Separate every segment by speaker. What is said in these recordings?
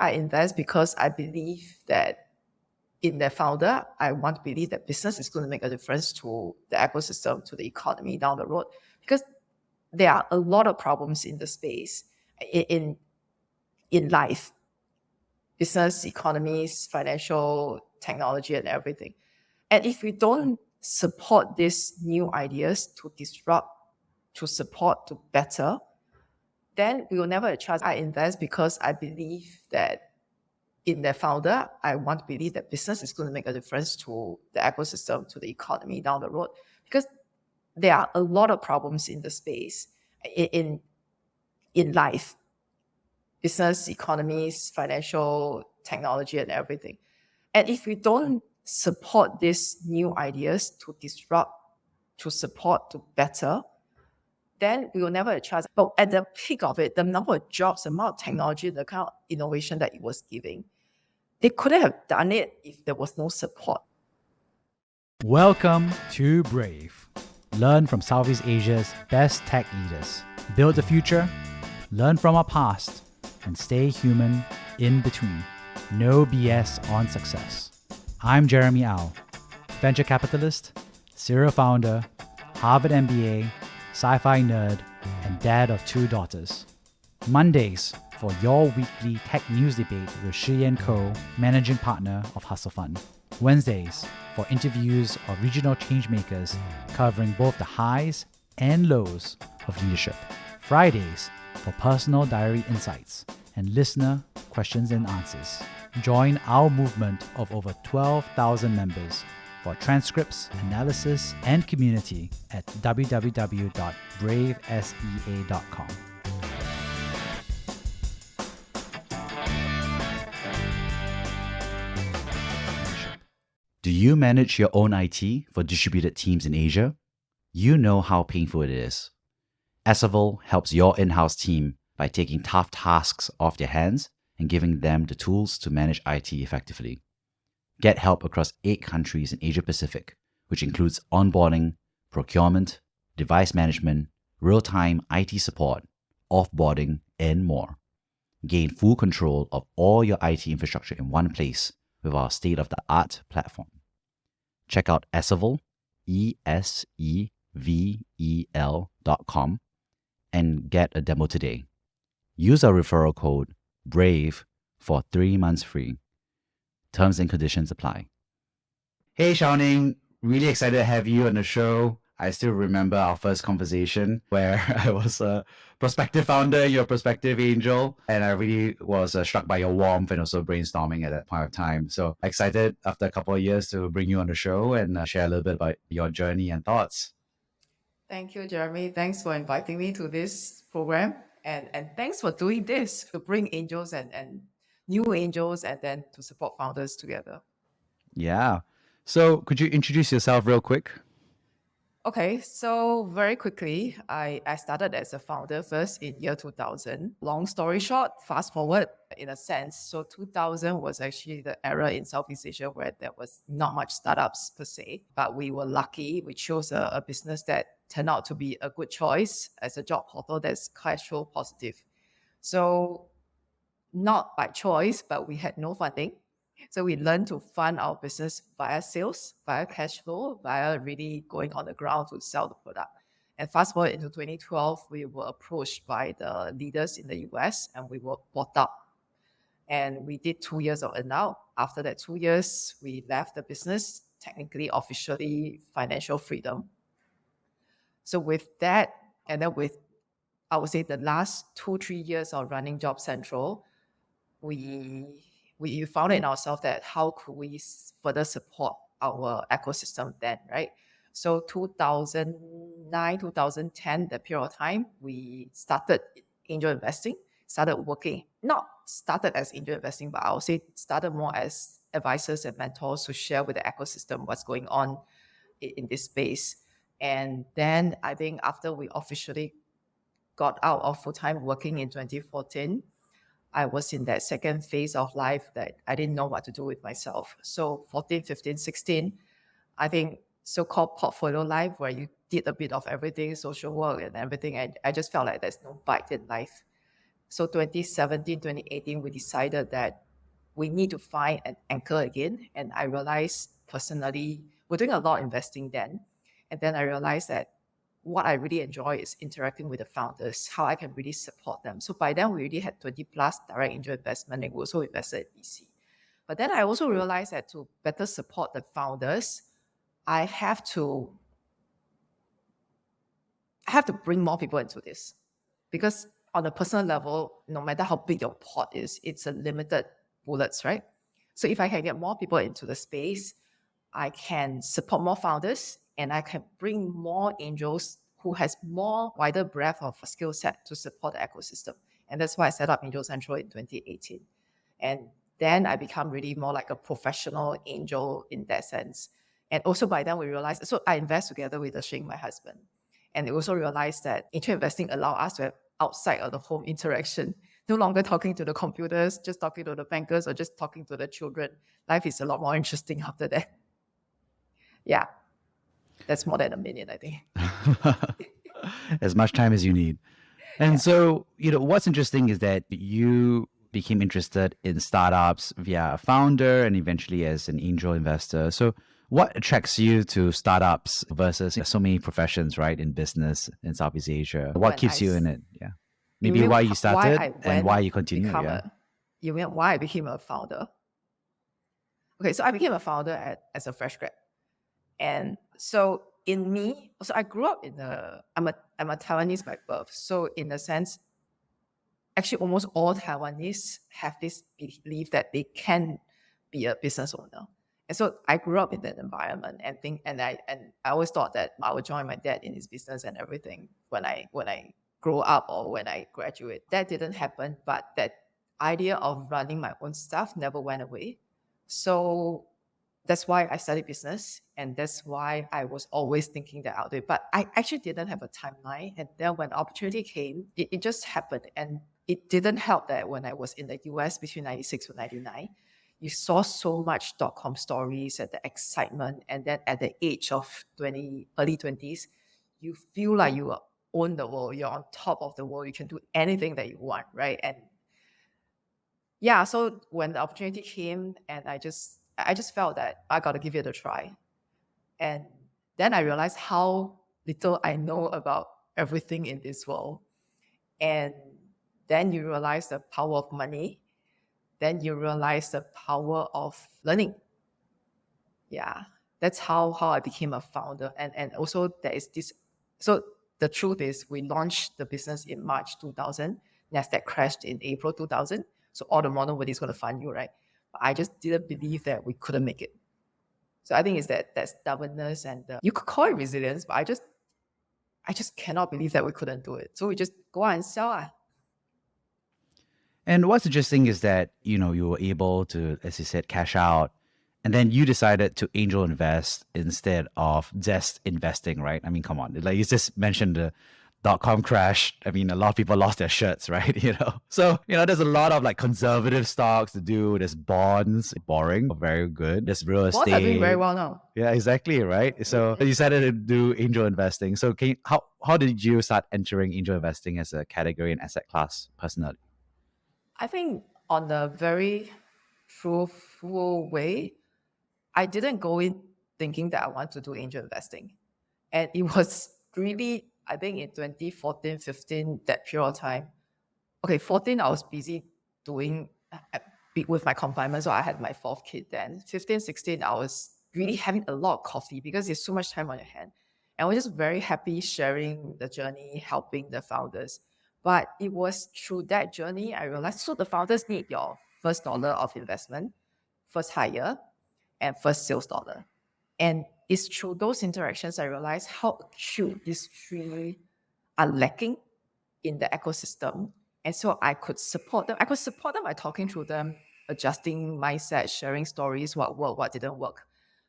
Speaker 1: I invest because I believe that in their founder. I want to believe that business is going to make a difference to the ecosystem, to the economy down the road, because there are a lot of problems in the space in life, business, economies, financial, technology, and everything. And if we don't support these new ideas to disrupt, to support, to better, then we will never have a chance. I invest because I believe that in their founder. I want to believe that business is going to make a difference to the ecosystem, to the economy down the road, because there are a lot of problems in the space in life, business, economies, financial, technology, and everything. And if we don't support these new ideas to disrupt, to support, to better, then we will never have a chance. But at the peak of it, the number of jobs, the amount of technology, the kind of innovation that it was giving, they couldn't have done it if there was no support.
Speaker 2: Welcome to Brave. Learn from Southeast Asia's best tech leaders. Build the future, learn from our past, and stay human in between. No BS on success. I'm Jeremy Au, venture capitalist, serial founder, Harvard MBA, sci-fi nerd, and dad of 2 daughters. Mondays for your weekly tech news debate with Shi & Co., managing partner of Hustle Fund. Wednesdays for interviews of regional changemakers covering both the highs and lows of leadership. Fridays for personal diary insights and listener questions and answers. Join our movement of over 12,000 members for transcripts, analysis, and community at www.bravesea.com. Do you manage your own IT for distributed teams in Asia? You know how painful it is. Asavol helps your in-house team by taking tough tasks off their hands and giving them the tools to manage IT effectively. Get help across 8 countries in Asia Pacific, which includes onboarding, procurement, device management, real-time IT support, offboarding, and more. Gain full control of all your IT infrastructure in one place with our state-of-the-art platform. Check out Asavol, ESEVEL.com, and get a demo today. Use our referral code BRAVE for 3 months free. Terms and conditions apply. Hey, Shao-Ning, really excited to have you on the show. I still remember our first conversation where I was a prospective founder, you're a prospective angel, and I really was struck by your warmth and also brainstorming at that point of time. So excited after a couple of years to bring you on the show and share a little bit about your journey and thoughts.
Speaker 1: Thank you, Jeremy. Thanks for inviting me to this program. And thanks for doing this to bring angels and new angels and then to support founders together.
Speaker 2: Yeah. So could you introduce yourself real quick?
Speaker 1: Okay, so very quickly, I started as a founder first in year 2000. Long story short, fast forward in a sense. So 2000 was actually the era in Southeast Asia where there was not much startups per se, but we were lucky. We chose a business that turned out to be a good choice as a job portal that's cash flow positive. So not by choice, but we had no funding. So we learned to fund our business via sales, via cash flow, via really going on the ground to sell the product. And fast forward into 2012, we were approached by the leaders in the US and we were bought up. And we did 2 years of earn-out. After that 2 years, we left the business, technically, officially financial freedom. So with that, and then with, I would say, the last 2-3 years of running Job Central, we found it in ourselves that how could we further support our ecosystem then, right? So 2009, 2010, that period of time, we started angel investing, started working, not started as angel investing, but I would say started more as advisors and mentors to share with the ecosystem what's going on in this space. And then I think after we officially got out of full-time working in 2014, I was in that second phase of life that I didn't know what to do with myself. So 14, 15, 16, I think so-called portfolio life where you did a bit of everything, social work and everything. And I just felt like there's no bite in life. So 2017, 2018, we decided that we need to find an anchor again. And I realized personally, we're doing a lot of investing then. And then I realized that what I really enjoy is interacting with the founders, how I can really support them. So by then, we already had 20 plus direct angel investment and we also invested in VC. But then I also realized that to better support the founders, I have to bring more people into this, because on a personal level, no matter how big your pot is, it's a limited bullets, right? So if I can get more people into the space, I can support more founders and I can bring more angels who has more wider breadth of skill set to support the ecosystem. And that's why I set up Angel Central in 2018. And then I become really more like a professional angel in that sense. And also by then we realized, so I invest together with Shing, my husband. And we also realized that angel investing allow us to have outside of the home interaction, no longer talking to the computers, just talking to the bankers or just talking to the children. Life is a lot more interesting after that. Yeah, that's more than a minute, I think.
Speaker 2: As much time as you need. And so, what's interesting is that you became interested in startups via a founder and eventually as an angel investor. So, what attracts you to startups versus so many professions, right, in business in Southeast Asia? What keeps you in it? Yeah. Maybe why you started and why you continue. Yeah.
Speaker 1: You mean why I became a founder? Okay, so I became a founder as a fresh grad. And so in me, so I grew up I'm a Taiwanese by birth. So in a sense, actually almost all Taiwanese have this belief that they can be a business owner. And so I grew up in that environment and I always thought that I would join my dad in his business and everything when I grow up or when I graduate. That didn't happen, but that idea of running my own stuff never went away. So that's why I studied business, and that's why I was always thinking that I'll do it. But I actually didn't have a timeline. And then when opportunity came, it just happened. And it didn't help that when I was in the US between 96 to 99, you saw so much .com stories and the excitement. And then at the age of early 20s, you feel like you own the world. You're on top of the world. You can do anything that you want, right? And yeah, so when the opportunity came, and I just felt that I got to give it a try. And then I realized how little I know about everything in this world. And then you realize the power of money. Then you realize the power of learning. Yeah, that's how I became a founder. And also there is this. So the truth is we launched the business in March 2000. NASDAQ crashed in April 2000. So all the modern world is going to fund you, right? But I just didn't believe that we couldn't make it. So I think it's that stubbornness and you could call it resilience, but I just cannot believe that we couldn't do it. So we just go out and sell.
Speaker 2: And what's interesting is that, you were able to, as you said, cash out. And then you decided to angel invest instead of just investing, right? I mean, come on. Like you just mentioned the .com crash. I mean, a lot of people lost their shirts, right? So, there's a lot of like conservative stocks to do. There's bonds, boring, very good. There's real estate.
Speaker 1: Bonds are doing very well now.
Speaker 2: Yeah, exactly, right? So you decided to do angel investing. So how did you start entering angel investing as a category and asset class personally?
Speaker 1: I think on a very truthful way, I didn't go in thinking that I want to do angel investing. And it was really, I think in 2014, 15, that period of time. Okay, 14, I was busy doing with my confinement. So I had my fourth kid then. 15, 16, I was really having a lot of coffee because there's so much time on your hand. And I was just very happy sharing the journey, helping the founders. But it was through that journey, I realized, so the founders need your first dollar of investment, first hire, and first sales dollar. And it's through those interactions I realized how acute these three are lacking in the ecosystem. And so I could support them. I could support them by talking to them, adjusting mindset, sharing stories, what worked, what didn't work.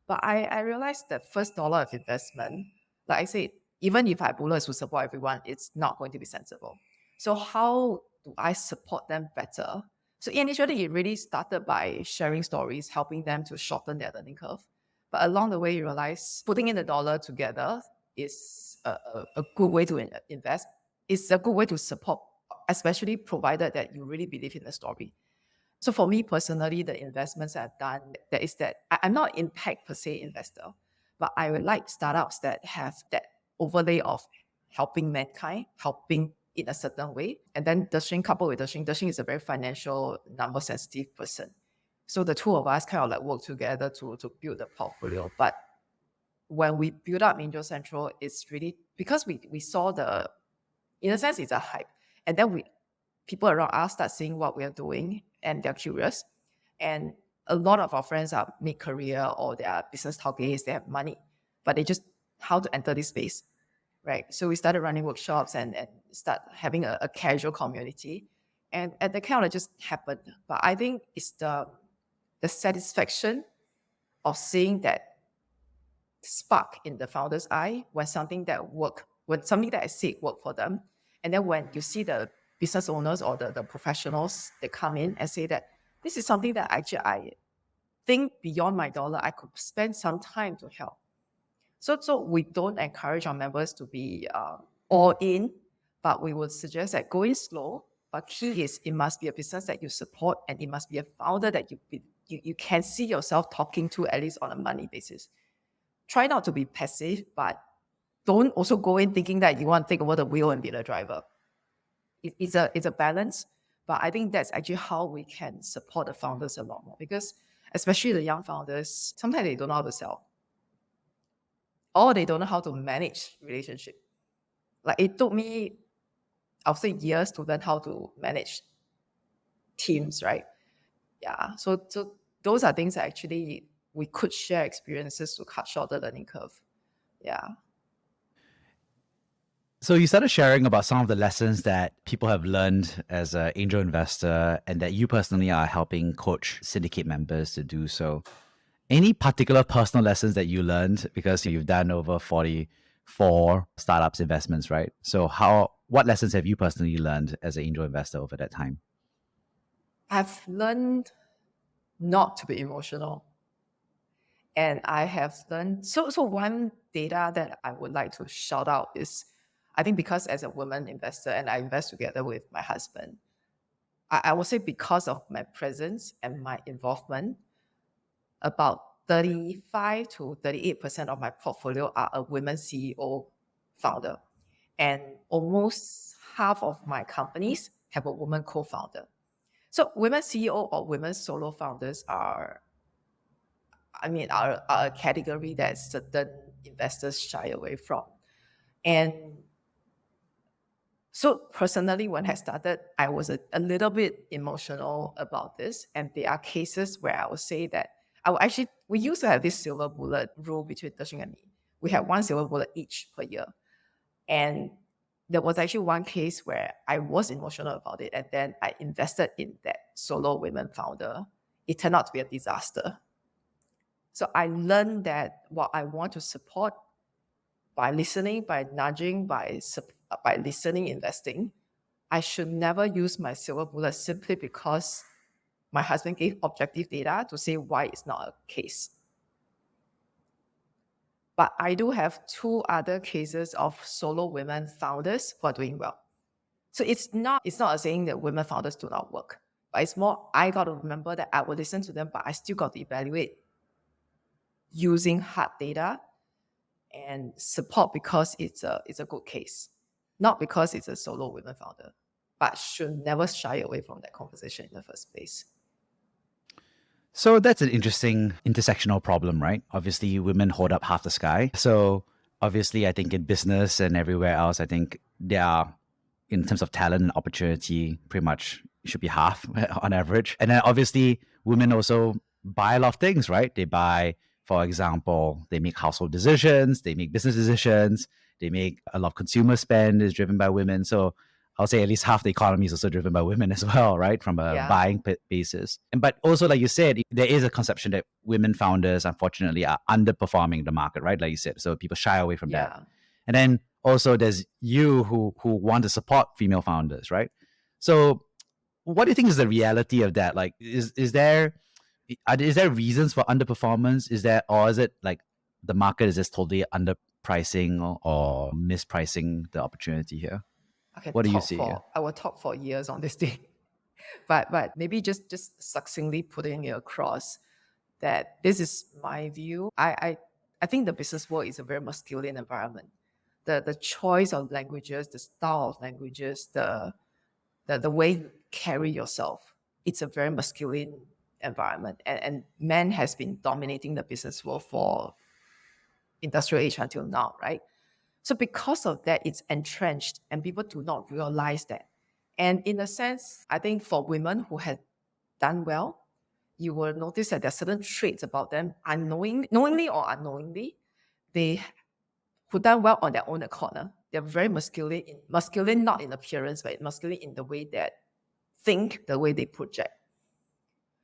Speaker 1: But I realized that first dollar of investment, like I said, even if I have bullets to support everyone, it's not going to be sensible. So how do I support them better? So initially, it really started by sharing stories, helping them to shorten their learning curve. But along the way, you realize putting in the dollar together is a good way to invest. It's a good way to support especially provided that you really believe in the story. So for me personally, the investments I've done, that is that I'm not impact per se investor, but I would like startups that have that overlay of helping mankind, helping in a certain way. And then Deshing coupled with Deshing is a very financial, number sensitive person. So the two of us kind of like work together to build the portfolio. But when we build up Angel Central, it's really because we saw the, in a sense, it's a hype. And then people around us start seeing what we're doing and they're curious. And a lot of our friends are mid-career or they are business talkies, they have money, but they just how to enter this space, right? So we started running workshops and start having a casual community. And that kind of just happened. But I think it's the satisfaction of seeing that spark in the founder's eye when something that when something that I seek work for them. And then when you see the business owners or the professionals that come in and say that this is something that actually I think beyond my dollar, I could spend some time to help. So we don't encourage our members to be all in, but we would suggest that going slow. But key is it must be a business that you support and it must be a founder that you can see yourself talking to at least on a money basis. Try not to be passive, but don't also go in thinking that you want to take over the wheel and be the driver. It's a balance, but I think that's actually how we can support the founders a lot more because especially the young founders, sometimes they don't know how to sell or they don't know how to manage relationship. Like it took me, I'll say years to learn how to manage teams, right? Yeah. So those are things that actually we could share experiences to cut short the learning curve. Yeah.
Speaker 2: So you started sharing about some of the lessons that people have learned as an angel investor and that you personally are helping coach syndicate members to do so. Any particular personal lessons that you learned because you've done over 44 startups investments, right? So what lessons have you personally learned as an angel investor over that time?
Speaker 1: I've learned not to be emotional. And I have learned, so one data that I would like to shout out is, I think because as a woman investor and I invest together with my husband, I would say because of my presence and my involvement, about 35 to 38% of my portfolio are a women CEO founder. And almost half of my companies have a woman co-founder. So women CEO or women solo founders are a category that certain investors shy away from. And so personally, when I started, I was a little bit emotional about this. And there are cases where I would say that we used to have this silver bullet rule between Deshing and me. We had one silver bullet each per year. And there was actually one case where I was emotional about it. And then I invested in that solo women founder. It turned out to be a disaster. So I learned that what I want to support by listening, by nudging, by listening, investing, I should never use my silver bullet simply because my husband gave objective data to say why it's not a case. But I do have two other cases of solo women founders who are doing well. So it's not a saying that women founders do not work, but it's more I got to remember that I will listen to them, but I still got to evaluate using hard data and support because it's a good case, not because it's a solo women founder, but should never shy away from that conversation in the first place.
Speaker 2: So that's an interesting intersectional problem, right? Obviously, women hold up half the sky. So obviously, I think in business and everywhere else, I think they are, in terms of talent and opportunity, pretty much should be half on average. And then obviously, women also buy a lot of things, right? They buy, for example, they make household decisions, they make business decisions, they make a lot of consumer spend is driven by women. So I'll say at least half the economy is also driven by women as well, right? From a buying basis. But also, like you said, there is a conception that women founders, unfortunately, are underperforming the market, right? Like you said, so people shy away from that. And then also there's you who want to support female founders, right? So what do you think is the reality of that? Like, is there reasons for underperformance? Or is it like the market is just totally underpricing or mispricing the opportunity here? What do you see? Yeah.
Speaker 1: I will talk for years on this thing. But maybe just succinctly putting it across that this is my view. I think the business world is a very masculine environment. The choice of languages, the style of languages, the way you carry yourself, it's a very masculine environment. And men has been dominating the business world for industrial age until now, right? So because of that, it's entrenched and people do not realize that. And in a sense, I think for women who had done well, you will notice that there are certain traits about them, knowingly or unknowingly, they who done well on their own accord. They're very masculine not in appearance, but masculine in the way that think, the way they project.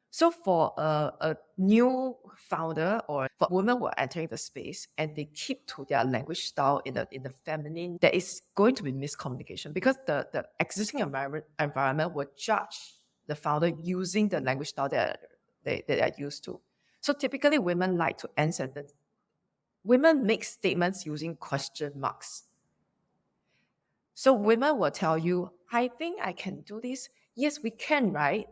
Speaker 1: So for a new founder or for women who are entering the space and they keep to their language style in the feminine, there is going to be miscommunication because the existing environment will judge the founder using the language style that they are used to. So typically women like to end sentence. Women make statements using question marks. So women will tell you, I think I can do this. Yes, we can, right?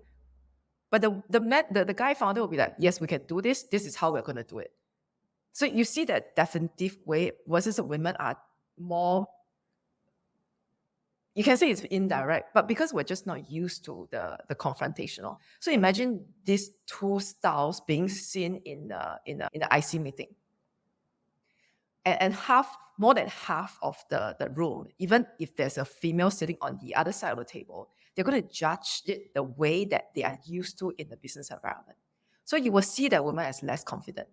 Speaker 1: But the guy founder will be like, yes, we can do this. This is how we're going to do it. So you see that definitive way versus the women are more, you can say it's indirect, but because we're just not used to the confrontational. So imagine these two styles being seen in the IC meeting. And more than half of the room, even if there's a female sitting on the other side of the table, they're going to judge it the way that they are used to in the business environment. So you will see that women as less confident.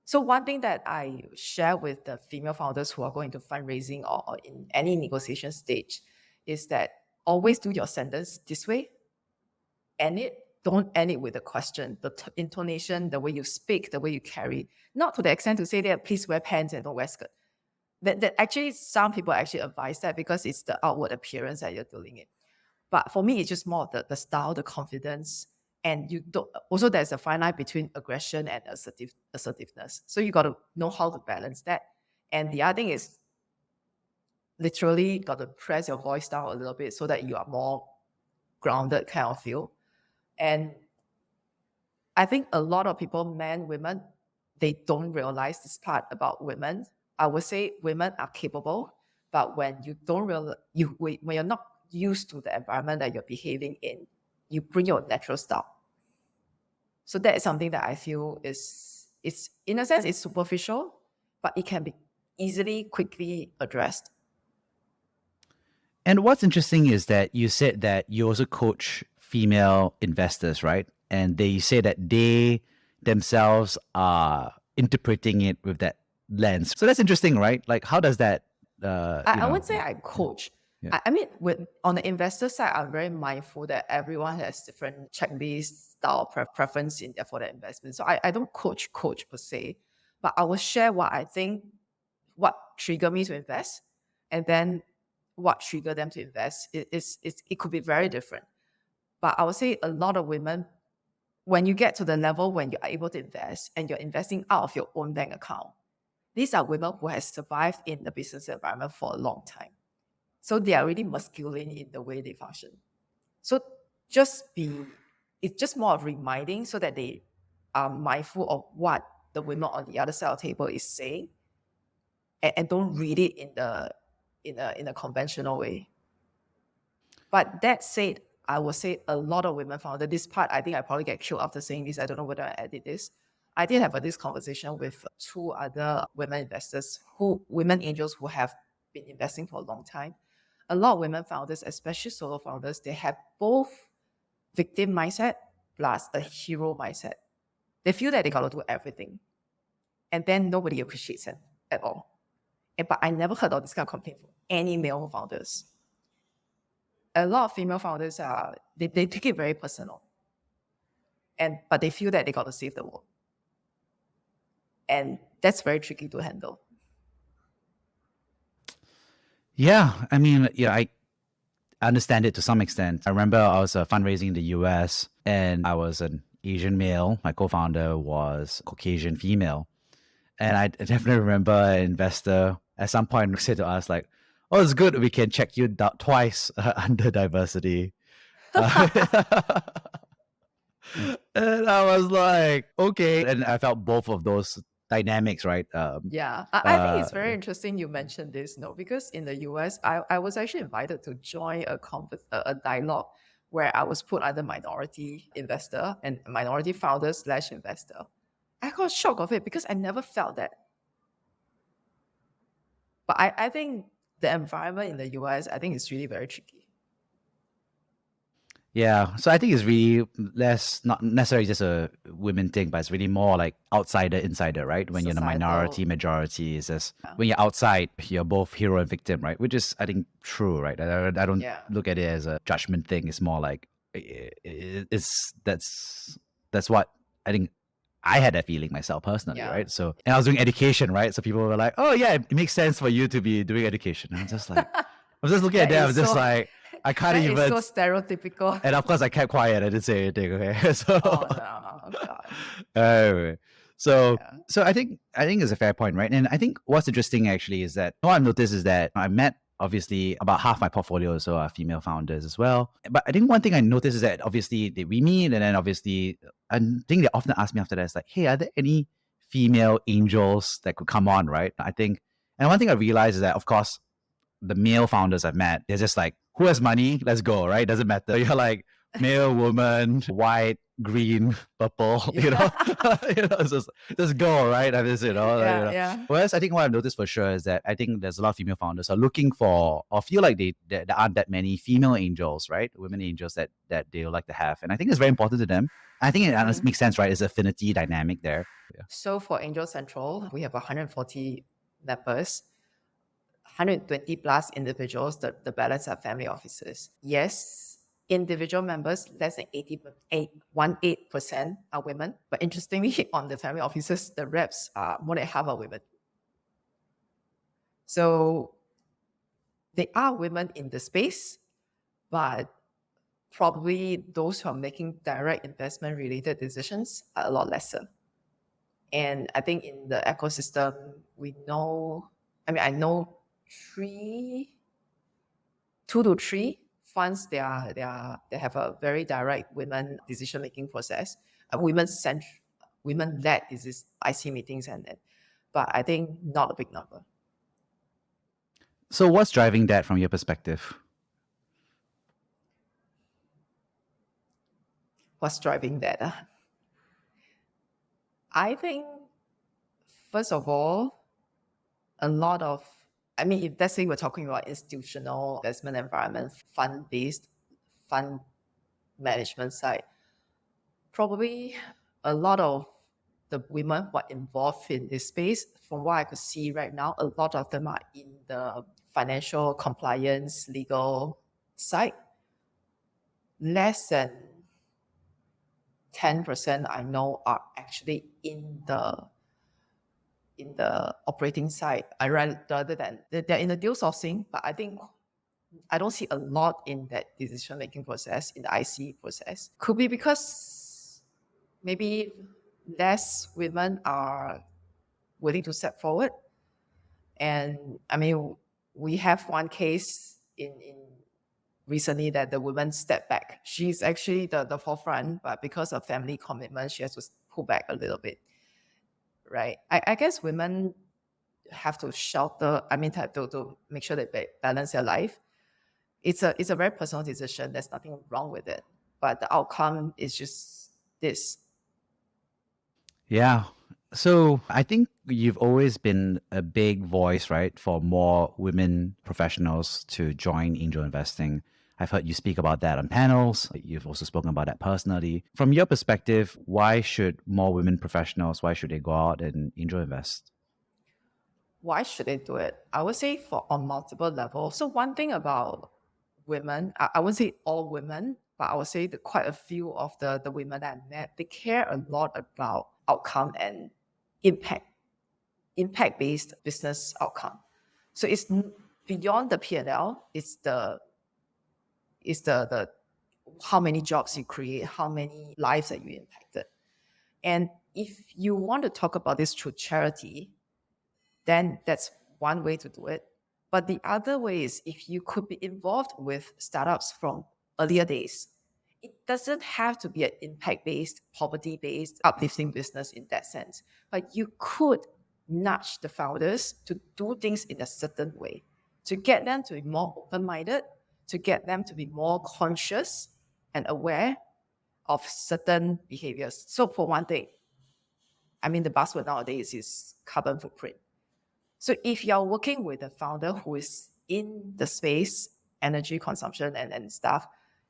Speaker 1: So one thing that I share with the female founders who are going to fundraising or in any negotiation stage is that always do your sentence this way. Don't end it with a question. The intonation, the way you speak, the way you carry, not to the extent to say that please wear pants and don't wear skirt. That actually some people actually advise that because it's the outward appearance that you're doing it. But for me, it's just more the style, the confidence, and you don't. Also, there's a fine line between aggression and assertiveness. So you got to know how to balance that. And the other thing is, literally, got to press your voice down a little bit so that you are more grounded kind of feel. And I think a lot of people, men, women, they don't realize this part about women. I would say women are capable, but when you don't realize, when you're not used to the environment that you're behaving in, you bring your natural style. So that is something that I feel it's in a sense it's superficial, but it can be easily, quickly addressed.
Speaker 2: And what's interesting is that you said that you also coach female investors, right? And they say that they themselves are interpreting it with that lens. So that's interesting, right? Like, how does that?
Speaker 1: I wouldn't say I coach.
Speaker 2: Yeah.
Speaker 1: I mean, on the investor side, I'm very mindful that everyone has different checklist style preference for their investment. So I don't coach per se, but I will share what I think, what triggered me to invest, and then what triggered them to invest. It could be very different. But I would say a lot of women, when you get to the level when you're able to invest and you're investing out of your own bank account, these are women who have survived in the business environment for a long time. So they are really masculine in the way they function. So it's just more of reminding so that they are mindful of what the women on the other side of the table is saying and don't read it in a conventional way. But that said, I would say a lot of women founded this part. I think I probably get killed after saying this. I don't know whether I edit this. I did have this conversation with two other women investors, women angels who have been investing for a long time. A lot of women founders, especially solo founders, they have both victim mindset plus a hero mindset. They feel that they got to do everything. And then nobody appreciates them at all. But I never heard of this kind of complaint from any male founders. A lot of female founders they take it very personal. But they feel that they got to save the world. And that's very tricky to handle.
Speaker 2: Yeah, I mean, I understand it to some extent. I remember I was fundraising in the US and I was an Asian male. My co-founder was Caucasian female. And I definitely remember an investor at some point said to us like, oh, it's good. We can check you twice under diversity. Uh, and I was like, okay. And I felt both of those dynamics, right?
Speaker 1: Yeah, I think it's very interesting you mentioned this, no, because in the US, I was actually invited to join a dialogue where I was put under minority investor and minority founder slash investor. I got shocked of it because I never felt that. But I think the environment in the US, I think it's really very tricky.
Speaker 2: Yeah, so I think it's really less, not necessarily just a women thing, but it's really more like outsider, insider, right? When you're in a minority,
Speaker 1: Societal,
Speaker 2: majority, it's just
Speaker 1: yeah.
Speaker 2: when you're outside, you're both hero and victim, right? Which is, I think, true, right? I don't
Speaker 1: Yeah.
Speaker 2: look at it as a judgment thing. It's more like it's that's what I think. I had that feeling myself personally,
Speaker 1: Yeah.
Speaker 2: right? So, and I was doing education, right? So people were like, "Oh yeah, it makes sense for you to be doing education." And I'm just like, I'm just looking at
Speaker 1: That
Speaker 2: them.
Speaker 1: is
Speaker 2: I'm just
Speaker 1: so
Speaker 2: like, I can't
Speaker 1: that is
Speaker 2: even
Speaker 1: so stereotypical.
Speaker 2: and of course, I kept quiet. I didn't say anything. Okay, so
Speaker 1: Oh no, God.
Speaker 2: anyway, so
Speaker 1: Yeah.
Speaker 2: I think it's a fair point, right? And I think what's interesting actually is that what I've noticed is that I met obviously about half my portfolio or so are female founders as well. But I think one thing I noticed is that obviously we meet, and then obviously I think they often ask me after that is like, hey, are there any female angels that could come on, right? I think, and one thing I realized is that of course the male founders I've met, they're just like, who has money? Let's go, right? Doesn't matter. You're like male, woman, white, green, purple,
Speaker 1: Yeah.
Speaker 2: just go, right? I just,
Speaker 1: Yeah, yeah.
Speaker 2: Whereas I think what I've noticed for sure is that I think there's a lot of female founders are looking for or feel like there aren't that many female angels, right? Women angels that they would like to have. And I think it's very important to them. I think it
Speaker 1: Mhm.
Speaker 2: makes sense, right? It's affinity dynamic there. Yeah.
Speaker 1: So for Angel Central, we have 140 members, 120 plus individuals. The balance are family offices. Yes, individual members, less than 18% are women. But interestingly, on the family offices, the reps are more than half are women. So they are women in the space, but probably those who are making direct investment related decisions are a lot lesser. And I think in the ecosystem, we know, I know two to three funds, they have a very direct women decision making process, women led is IC meetings and that, but I think not a big number.
Speaker 2: So what's driving that from your perspective?
Speaker 1: What's driving that? I think first of all, a lot of, if let's say we're talking about institutional investment environment, fund based fund management side, probably a lot of the women who are involved in this space, from what I could see right now, a lot of them are in the financial compliance, legal side. Less than 10% I know are actually in the operating side. Rather than they're in the deal sourcing, but I think I don't see a lot in that decision making process, in the IC process. Could be because maybe less women are willing to step forward. And we have one case in recently that the woman stepped back. She's actually the forefront, but because of family commitment, she has to pull back a little bit. Right. I guess women have to shelter, have to make sure that they balance their life. It's a very personal decision. There's nothing wrong with it. But the outcome is just this.
Speaker 2: Yeah. So I think you've always been a big voice, right, for more women professionals to join angel investing. I've heard you speak about that on panels. You've also spoken about that personally. From your perspective, why should more women professionals, why should they go out and angel invest?
Speaker 1: Why should they do it? I would say for on multiple levels. So one thing about women, I wouldn't say all women, but I would say that quite a few of the women that I met, they care a lot about outcome and impact, impact-based business outcome. So it's beyond the P&L. It's the how many jobs you create, how many lives that you impacted. And if you want to talk about this through charity, then that's one way to do it. But the other way is if you could be involved with startups from earlier days, it doesn't have to be an impact-based, poverty-based, uplifting business in that sense. But you could nudge the founders to do things in a certain way, to get them to be more open-minded, to get them to be more conscious and aware of certain behaviors. So for one thing, I mean, the buzzword nowadays is carbon footprint. So if you're working with a founder who is in the space, energy consumption and stuff,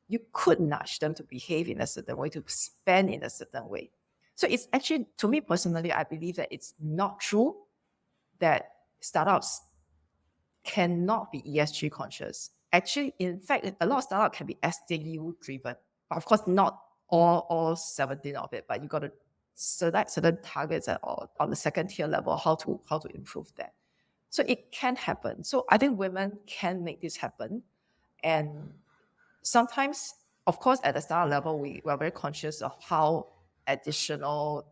Speaker 1: you could nudge them to behave in a certain way, to spend in a certain way. So it's actually, to me personally, I believe that it's not true that startups cannot be ESG conscious. Actually, in fact, a lot of startups can be SKU driven. But of course, not all 17 of it, but you got to select certain targets on the second tier level, how to improve that. So it can happen. So I think women can make this happen. And sometimes, of course, at the startup level, we are very conscious of how additional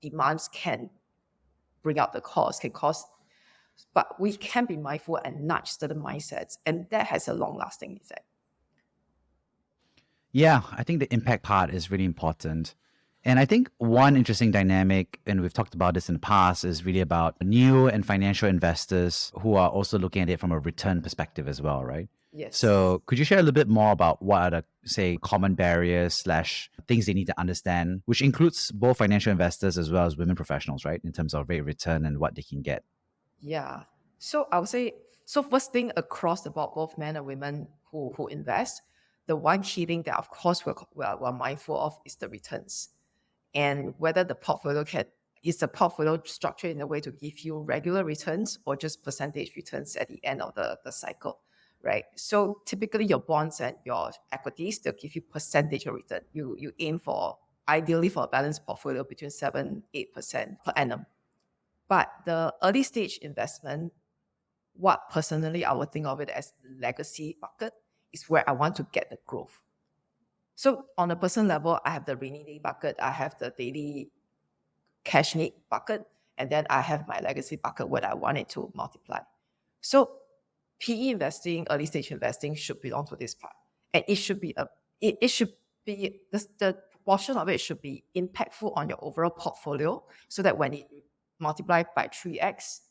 Speaker 1: demands can bring up the cost, can cost, but we can be mindful and nudge certain mindsets, and that has a long-lasting effect.
Speaker 2: Yeah, I think the impact part is really important. And I think one interesting dynamic, and we've talked about this in the past, is really about new and financial investors who are also looking at it from a return perspective as well, right?
Speaker 1: Yes.
Speaker 2: So could you share a little bit more about what are the, say, common barriers / things they need to understand, which includes both financial investors as well as women professionals, right? In terms of rate of return and what they can get.
Speaker 1: Yeah. So I would say, so first thing across the board, both men and women who invest, the one key thing that of course we're mindful of is the returns. And whether the portfolio is the portfolio structured in a way to give you regular returns or just percentage returns at the end of the cycle, right? So typically your bonds and your equities, they'll give you percentage of return. You aim for, ideally for a balanced portfolio between 7-8% per annum. But the early stage investment, what personally I would think of it as the legacy bucket, is where I want to get the growth. So on a personal level, I have the rainy day bucket, I have the daily cash need bucket, and then I have my legacy bucket where I want it to multiply. So PE investing, early stage investing should belong to this part. And it should be the portion of it should be impactful on your overall portfolio so that when it multiplied by 3x,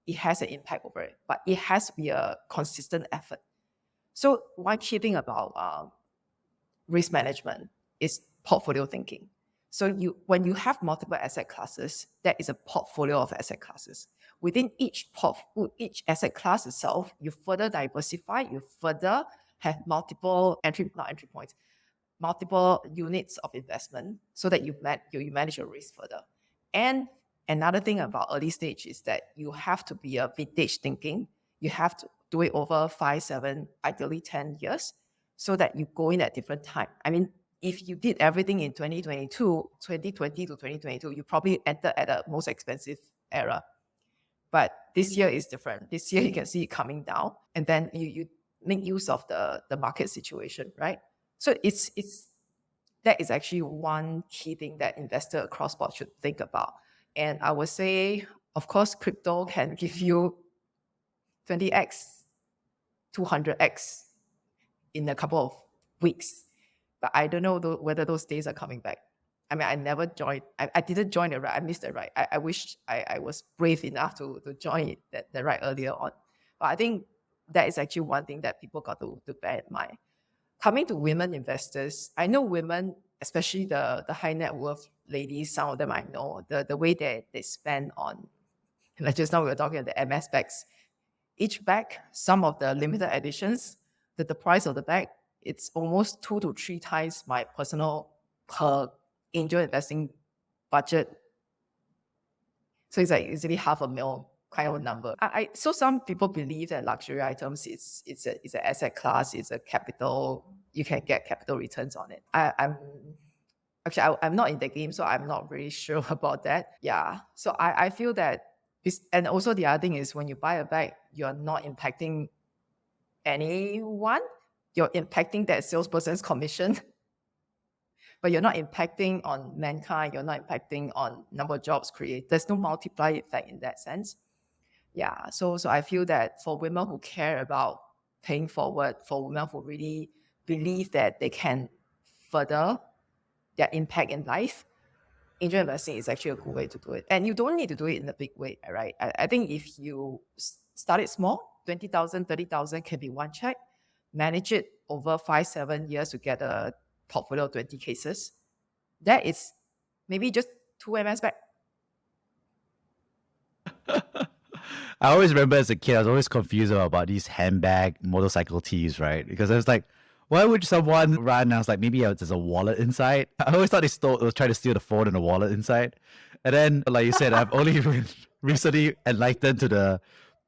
Speaker 1: it has an impact over it. But it has to be a consistent effort. So one key thing about risk management is portfolio thinking. So when you have multiple asset classes, that is a portfolio of asset classes. Within each asset class itself, you further diversify, you further have multiple entry points, multiple units of investment so that you manage your risk further. And another thing about early stage is that you have to be a vintage thinking. You have to do it over 5, 7, ideally 10 years so that you go in at different time. I mean, if you did everything in 2020 to 2022, you probably entered at a most expensive era. But this year is different. This year you can see it coming down, and then you make use of the market situation, right? So that is actually one key thing that investor across board should think about. And I would say, of course, crypto can give you 20x, 200x in a couple of weeks. But I don't know whether those days are coming back. I mean, I never joined. I didn't join the ride. I missed the ride. I wish I was brave enough to join the ride earlier on. But I think that is actually one thing that people got to bear in mind. Coming to women investors, I know women, especially the high net worth ladies, some of them I know, the way they spend on, like just now we were talking about the MS bags. Each bag, some of the limited editions, the price of the bag, it's almost 2 to 3 times my personal per angel investing budget. So it's like easily $500,000 kind of a number. So some people believe that luxury items it's an asset class, it's a capital, you can get capital returns on it. I'm not in the game, so I'm not really sure about that. Yeah. So I feel that and also the other thing is when you buy a bag, you're not impacting anyone. You're impacting that salesperson's commission, but you're not impacting on mankind. You're not impacting on number of jobs created. There's no multiplier effect in that sense. Yeah. So I feel that for women who care about paying forward, for women who really believe that they can further their impact in life, angel investing is actually a good way to do it. And you don't need to do it in a big way, right? I think if you start it small, 20,000, 30,000 can be one check, manage it over 5-7 years to get a portfolio of 20 cases. That is maybe just 2 MS back.
Speaker 2: I always remember as a kid, I was always confused about these handbag motorcycle tees, right? Because I was like, why would someone run? And I was like, maybe there's a wallet inside. I always thought they was trying to steal the phone and the wallet inside. And then, like you said, I've only recently enlightened to the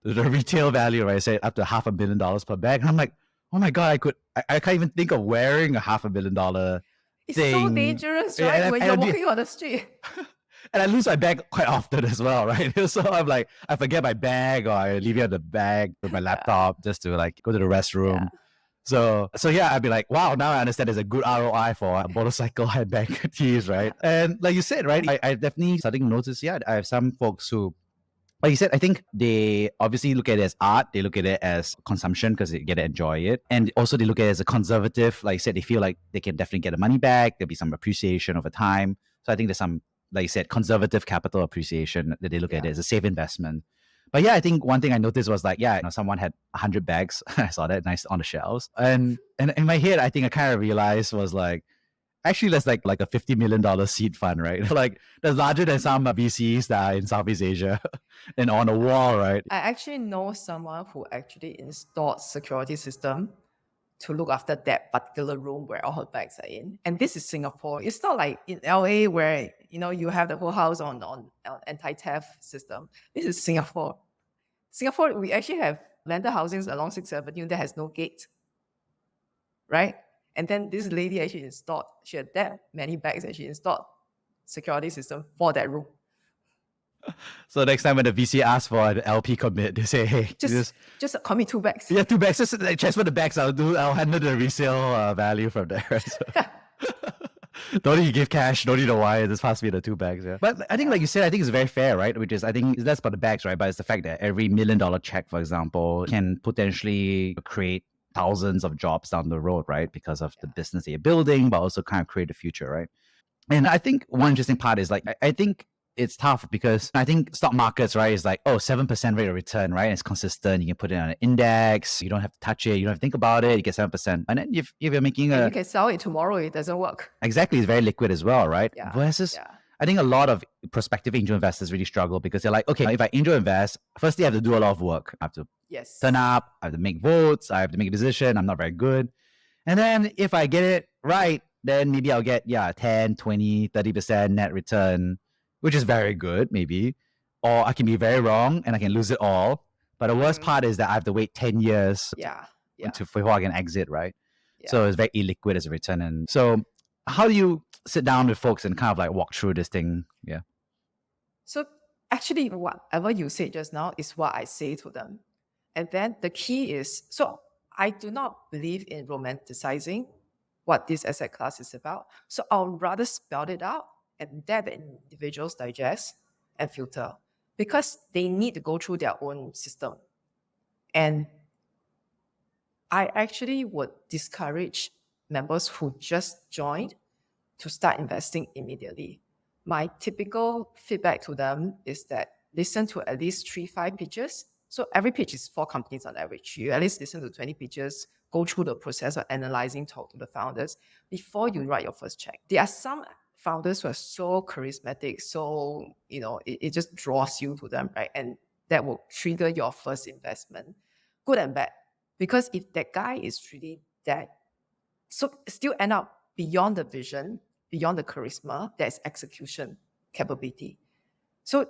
Speaker 2: retail value, right? I said up to $500 million per bag. And I'm like, oh my God, I can't even think of wearing a $500 million
Speaker 1: It's so
Speaker 2: thing.
Speaker 1: dangerous,
Speaker 2: Yeah,
Speaker 1: right? When you're walking on the street.
Speaker 2: and I lose my bag quite often as well, right? So I'm like, I forget my bag or I leave it on the bag with my laptop just to like go to the restroom. So yeah, I'd be like, wow, now I understand there's a good ROI for motorcycle handbag tees, right? And like you said, right, I definitely starting to notice, yeah, I have some folks who, like you said, I think they obviously look at it as art. They look at it as consumption because they get to enjoy it. And also they look at it as a conservative. Like I said, they feel like they can definitely get the money back. There'll be some appreciation over time. So I think there's some, like you said, conservative capital appreciation that they look at it as a safe investment. But yeah, I think one thing I noticed was like, yeah, someone had 100 bags. I saw that nice on the shelves. And in my head, I think I kind of realized was like, actually that's like a $50 million seed fund, right? Like that's larger than some VCs that are in Southeast Asia and on a wall, right?
Speaker 1: I actually know someone who actually installed security system to look after that particular room where all her bags are in. And this is Singapore. It's not like in LA where you have the whole house on anti-theft system. This is Singapore. Singapore, we actually have landed housings along 6th Avenue that has no gate, right? And then this lady actually installed, she had that many bags and she installed security system for that room.
Speaker 2: So next time when the VC asks for an LP commit, they say, hey,
Speaker 1: just commit 2 bags.
Speaker 2: Yeah, 2 bags. Just like transfer the bags. I'll handle the resale value from there. So. Don't need to give cash, don't need to wire, just pass me the 2 bags. Yeah. But I think, like you said, I think it's very fair, right? Which is, I think it's less about the bags, right? But it's the fact that every $1 million check, for example, can potentially create thousands of jobs down the road, right? Because of the business that you're building, but also kind of create the future, right? And I think one interesting part is like, I think it's tough because I think stock markets, right, is like, 7% rate of return, right? And it's consistent. You can put it on an index. You don't have to touch it. You don't have to think about it. You get 7%. And then if you're making
Speaker 1: you can sell it tomorrow, it doesn't work.
Speaker 2: Exactly. It's very liquid as well, right?
Speaker 1: Yeah.
Speaker 2: Versus, I think a lot of prospective angel investors really struggle because they're like, okay, if I angel invest, firstly, I have to do a lot of work. I have to turn up. I have to make votes. I have to make a decision. I'm not very good. And then if I get it right, then maybe I'll get, 10, 20, 30% net return, which is very good, maybe. Or I can be very wrong and I can lose it all. But the worst part is that I have to wait 10 years before I can exit, right? Yeah. So it's very illiquid as a return. And so how do you sit down with folks and kind of like walk through this thing? Yeah.
Speaker 1: So actually, whatever you said just now is what I say to them. And then the key is, so I do not believe in romanticizing what this asset class is about. So I'll rather spell it out and that the individuals digest and filter because they need to go through their own system. And I actually would discourage members who just joined to start investing immediately. My typical feedback to them is that listen to at least 3-5 pitches. So every pitch is 4 companies on average. You at least listen to 20 pitches, go through the process of analyzing, talk to the founders before you write your first check. There are some founders who are so charismatic, so it just draws you to them, right? And that will trigger your first investment, good and bad. Because if that guy is really that, so still end up beyond the vision, beyond the charisma, there's execution capability. So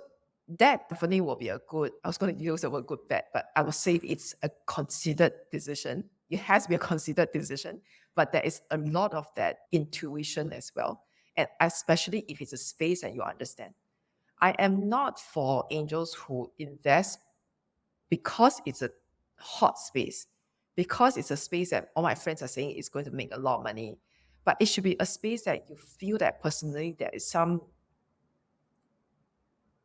Speaker 1: that definitely will be a good, I was going to use the word good bet, but I would say it's a considered decision. It has to be a considered decision, but there is a lot of that intuition as well. And especially if it's a space that you understand. I am not for angels who invest because it's a hot space, because it's a space that all my friends are saying is going to make a lot of money. But it should be a space that you feel that personally there is some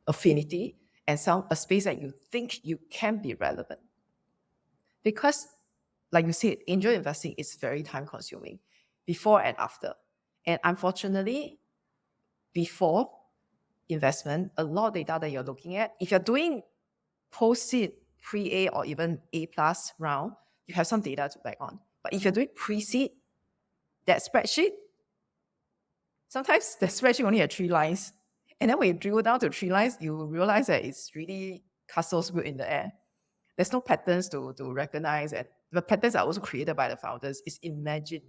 Speaker 1: affinity and a space that you think you can be relevant. Because, like you said, angel investing is very time consuming before and after. And unfortunately, before investment, a lot of data that you're looking at, if you're doing post-seed, pre-A, or even A plus round, you have some data to back on. But if you're doing pre-seed, that spreadsheet, sometimes the spreadsheet only has 3 lines. And then when you drill down to 3 lines, you realize that it's really castles built in the air. There's no patterns to recognize, and the patterns are also created by the founders. It's imagined,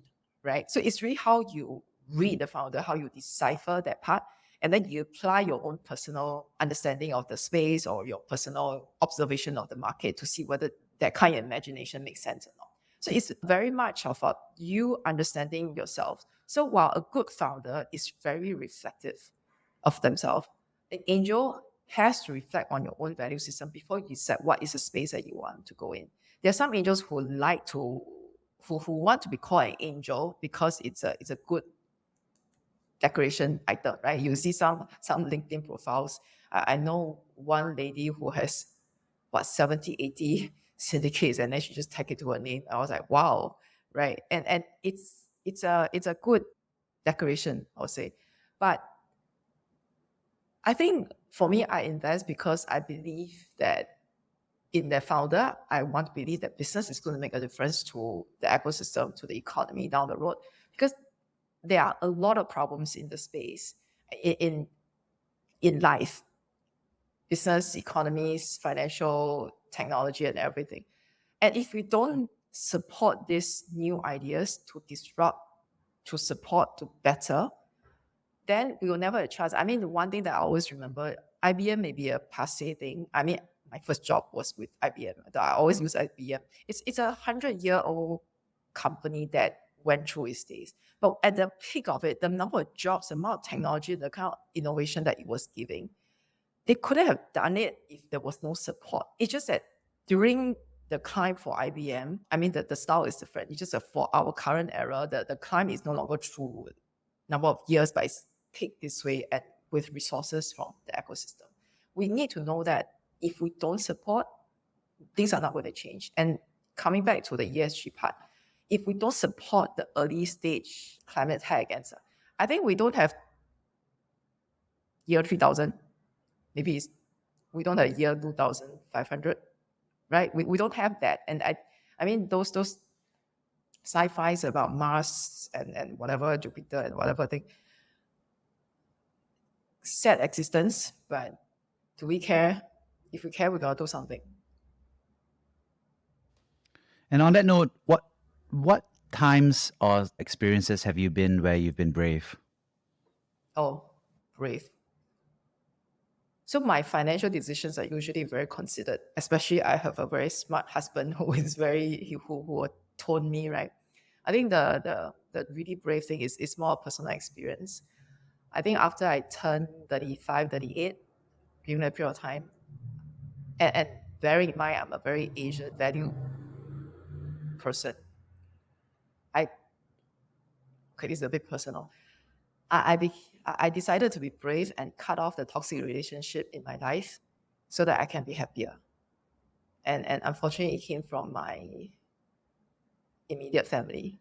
Speaker 1: right? So it's really how you read the founder, how you decipher that part, and then you apply your own personal understanding of the space or your personal observation of the market to see whether that kind of imagination makes sense or not. So it's very much of you understanding yourself. So while a good founder is very reflective of themselves, an angel has to reflect on your own value system before you decide what is the space that you want to go in. There are some angels who like to, who want to be called an angel because it's a good decoration item, right? You see some LinkedIn profiles. I know one lady who has 70, 80 syndicates, and then she just tagged it to her name. I was like, wow, right? And it's a good decoration, I would say. But I think for me, I invest because I believe that in the founder, I want to believe that business is going to make a difference to the ecosystem, to the economy down the road. Because there are a lot of problems in the space, in life, business, economies, financial, technology, and everything. And if we don't support these new ideas to disrupt, to support, to better, then we will never have a chance. I mean, the one thing that I always remember, IBM may be a passe thing. I mean, my first job was with IBM. I always use IBM. It's a 100-year-old company that went through its days. But at the peak of it, the number of jobs, the amount of technology, the kind of innovation that it was giving, they couldn't have done it if there was no support. It's just that during the climb for IBM, I mean, the style is different. It's just that for our current era, the climb is no longer through number of years, but it's take this way and with resources from the ecosystem. We need to know that if we don't support, things are not going to change. And coming back to the ESG part, if we don't support the early stage climate tech, and I think we don't have year 3000. Maybe we don't have year 2500, right? We don't have that. And I mean, those sci-fis about Mars and whatever, Jupiter and whatever thing, sad existence, but do we care? If we care, we gotta do something.
Speaker 2: And on that note, what times or experiences have you been where you've been brave?
Speaker 1: Oh, brave. So my financial decisions are usually very considered, especially I have a very smart husband who is who told me, right? I think the really brave thing is more personal experience. I think after I turned 35, 38, during that period of time, and bearing in mind I'm a very Asian value person. Okay, this is a bit personal. I decided to be brave and cut off the toxic relationship in my life so that I can be happier. And unfortunately, it came from my immediate family.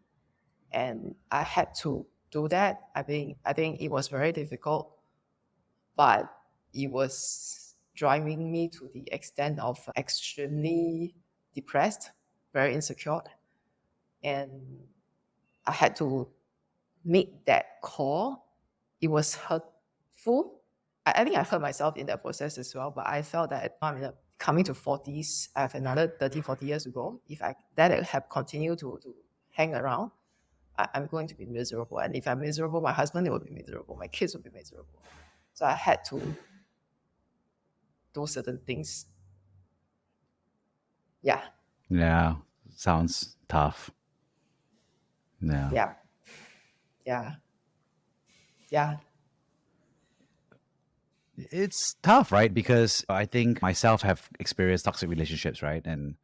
Speaker 1: And I had to do that. I think it was very difficult, but it was driving me to the extent of extremely depressed, very insecure. And I had to make that call. It was hurtful. I think I hurt myself in that process as well, but I felt that I'm coming to 40s, I have another 30, 40 years to go. If that have continued to hang around, I'm going to be miserable. And if I'm miserable, my husband will be miserable, my kids will be miserable. So I had to do certain things. Yeah.
Speaker 2: Yeah, sounds tough. Yeah.
Speaker 1: Yeah. Yeah. Yeah.
Speaker 2: It's tough, right? Because I think myself have experienced toxic relationships, right? And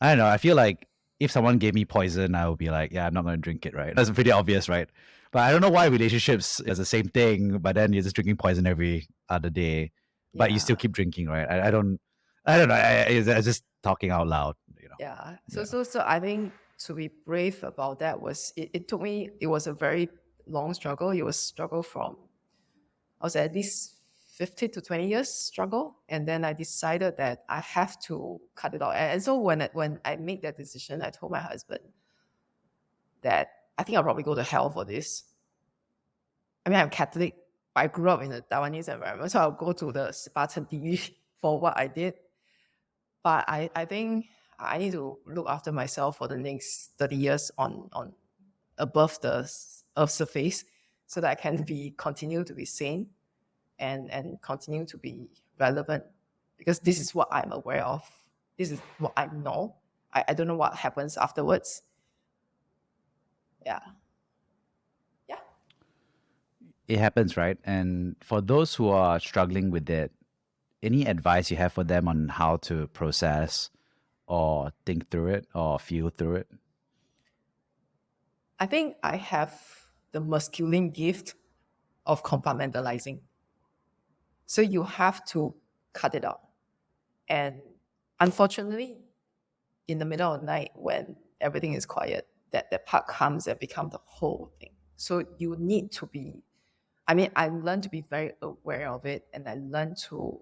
Speaker 2: I don't know, I feel like if someone gave me poison, I would be like, yeah, I'm not going to drink it, right? That's pretty obvious, right? But I don't know why relationships is the same thing, but then you're just drinking poison every other day. but you
Speaker 1: Yeah.
Speaker 2: still keep drinking, right? I don't know. I just talking out loud, you know.
Speaker 1: Yeah. So
Speaker 2: Yeah.
Speaker 1: so so I think to be brave about that was it took me, it was a very long struggle. It was struggle from, I was at least 15 to 20 years struggle. And then I decided that I have to cut it out. And so when I made that decision, I told my husband that I think I'll probably go to hell for this. I mean, I'm Catholic. I grew up in a Taiwanese environment, so I'll go to the Spartan TV for what I did. But I think I need to look after myself for the next 30 years on above the earth surface, so that I can be continue to be sane and continue to be relevant, because this is what I'm aware of. This is what I know. I don't know what happens afterwards. Yeah. Yeah.
Speaker 2: It happens, right? And for those who are struggling with it, any advice you have for them on how to process or think through it or feel through it?
Speaker 1: I think I have the masculine gift of compartmentalizing. So you have to cut it out. And unfortunately, in the middle of the night when everything is quiet, that part comes and becomes the whole thing. So you need to be, I mean, I learned to be very aware of it, and I learned to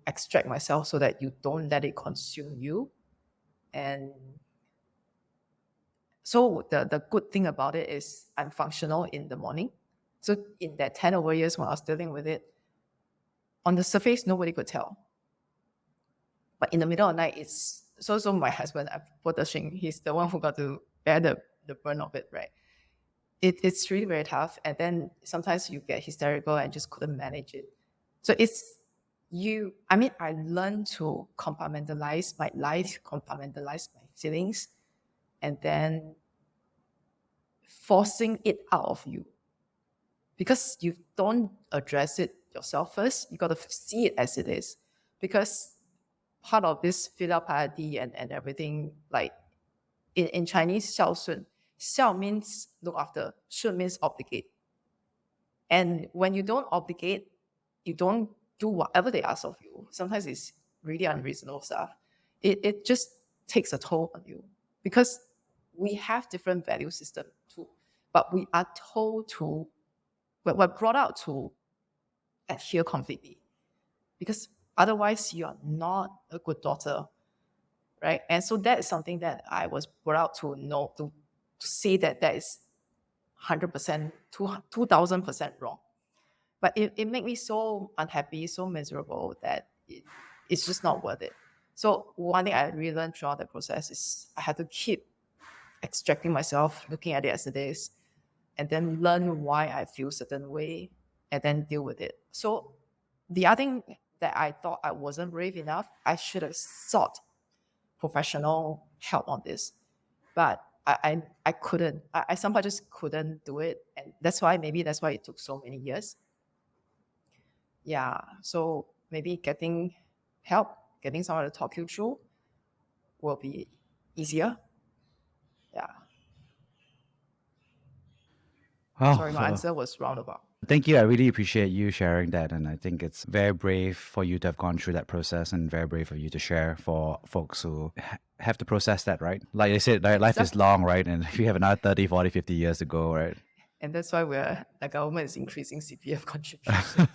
Speaker 1: extract myself so that you don't let it consume you. And so the good thing about it is I'm functional in the morning. So in that 10 over years when I was dealing with it, on the surface, nobody could tell. But in the middle of the night, it's so my husband, he's the one who got to bear the burn of it, right? It's really very tough. And then sometimes you get hysterical and just couldn't manage it. So I mean, I learned to compartmentalize my life, compartmentalize my feelings, and then forcing it out of you. Because you don't address it yourself first, you got to see it as it is. Because part of this filial piety and everything, like in Chinese, 孝顺, 孝 means look after, 顺 means obligate. And when you don't obligate, you don't do whatever they ask of you. Sometimes it's really unreasonable stuff. It just takes a toll on you, because we have different value system too, but we are told to, we're brought out to adhere completely, because otherwise you are not a good daughter, right? And so that is something that I was brought out to know, to say that is 100%, 2000% wrong. But it made me so unhappy, so miserable that it's just not worth it. So one thing I really learned throughout the process is I had to keep extracting myself, looking at it as it is, and then learn why I feel certain way, and then deal with it. So the other thing that I thought I wasn't brave enough, I should have sought professional help on this. But I couldn't. I somehow just couldn't do it. And maybe that's why it took so many years. Yeah. So maybe getting help, getting someone to talk you through will be easier. Yeah.
Speaker 2: Oh,
Speaker 1: Sorry, my answer was roundabout.
Speaker 2: thank you. I really appreciate you sharing that. And I think it's very brave for you to have gone through that process, and very brave for you to share for folks who have to process that, right? Like I said, life is long, right? And we have another 30, 40, 50 years to go, right?
Speaker 1: And that's why the government is increasing CPF contribution.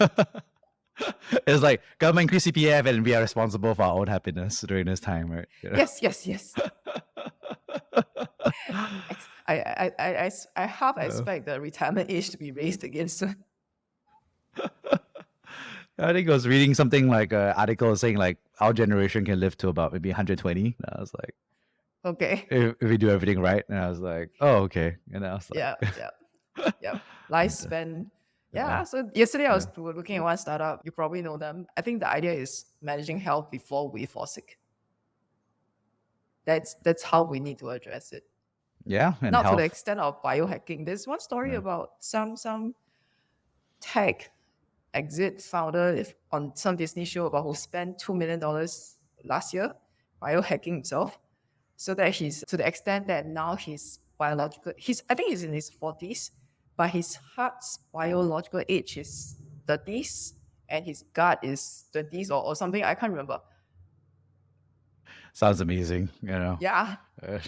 Speaker 2: It's like government increase CPF and we are responsible for our own happiness during this time, right? You know?
Speaker 1: Yes. I half expect the retirement age to be raised again soon.
Speaker 2: I think I was reading something like an article saying like our generation can live to about maybe 120. And I was like,
Speaker 1: Okay.
Speaker 2: if we do everything right. And I was like, oh, okay. And I was like,
Speaker 1: Yeah. Lifespan. Yeah. So yesterday I was looking at one startup. You probably know them. I think the idea is managing health before we fall sick. That's how we need to address it.
Speaker 2: yeah, and
Speaker 1: Not to the
Speaker 2: health.
Speaker 1: extent of biohacking. There's one story about some tech exit founder on some Disney show about who spent $2 million last year biohacking himself, so that he's to the extent that now his biological I think he's in his 40s, but his heart's biological age is 30s, and his guard is 20s or something. I can't remember.
Speaker 2: Sounds amazing,
Speaker 1: Yeah.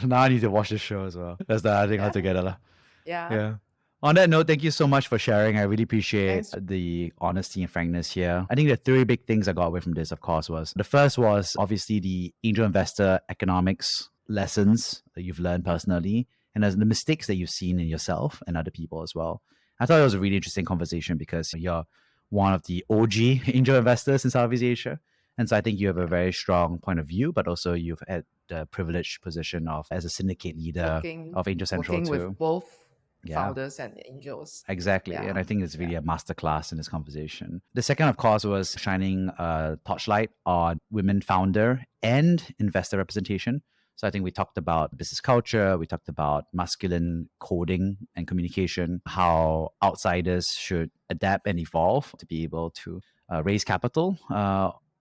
Speaker 2: Now I need to watch this show as well. That's the other thing altogether.
Speaker 1: Yeah.
Speaker 2: Yeah. On that note, thank you so much for sharing. I really appreciate
Speaker 1: Thanks.
Speaker 2: the honesty and frankness here. I think the three big things I got away from this, of course, was the first was obviously the angel investor economics lessons that you've learned personally, and as the mistakes that you've seen in yourself and other people as well. I thought it was a really interesting conversation because you're one of the OG angel investors in Southeast Asia. And so I think you have a very strong point of view, but also you've had the privileged position of as a syndicate leader of Angel Central
Speaker 1: working
Speaker 2: too.
Speaker 1: with both
Speaker 2: Yeah.
Speaker 1: founders and angels.
Speaker 2: Exactly.
Speaker 1: Yeah.
Speaker 2: And I think it's really a masterclass in this conversation. The second, of course, was shining a torchlight on women founder and investor representation. So I think we talked about business culture, we talked about masculine coding and communication, how outsiders should adapt and evolve to be able to raise capital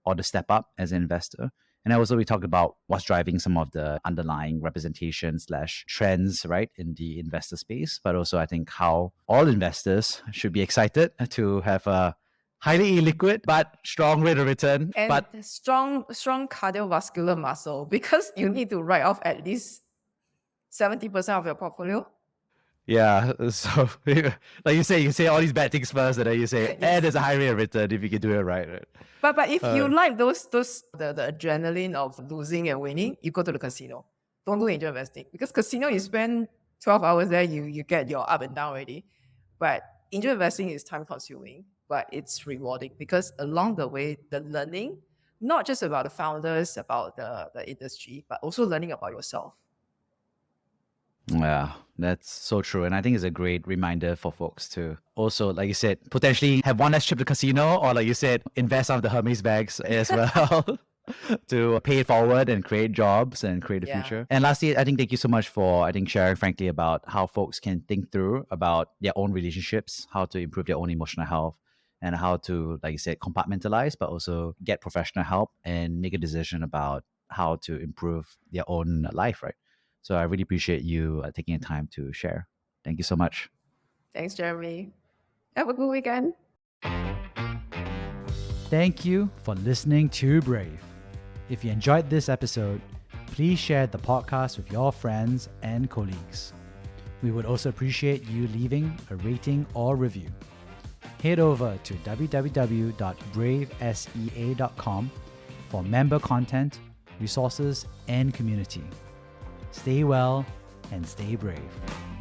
Speaker 2: or to step up as an investor. And also we talked about what's driving some of the underlying representation / trends, right, in the investor space. But also I think how all investors should be excited to have a highly illiquid but strong rate of return.
Speaker 1: And
Speaker 2: but
Speaker 1: strong cardiovascular muscle, because you need to write off at least 70% of your portfolio.
Speaker 2: yeah, so like you say all these bad things first, and then you say, and there's a high rate of return if you can do it right?
Speaker 1: But if you like the adrenaline of losing and winning, you go to the casino. Don't do angel investing, because casino you spend 12 hours there, you get your up and down already. But angel investing is time consuming, but it's rewarding because along the way, the learning, not just about the founders, about the industry, but also learning about yourself.
Speaker 2: Yeah, that's so true. And I think it's a great reminder for folks to also, like you said, potentially have one less trip to casino, or like you said, invest out of the Hermes bags as well to pay it forward and create jobs and create a future. And lastly, I think thank you so much for, sharing frankly about how folks can think through about their own relationships, how to improve their own emotional health, and how to, like you said, compartmentalize, but also get professional help and make a decision about how to improve their own life, right? So I really appreciate you taking the time to share. Thank you so much.
Speaker 1: Thanks, Jeremy. Have a good weekend.
Speaker 2: Thank you for listening to Brave. If you enjoyed this episode, please share the podcast with your friends and colleagues. We would also appreciate you leaving a rating or review. Head over to www.bravesea.com for member content, resources, and community. Stay well and stay brave.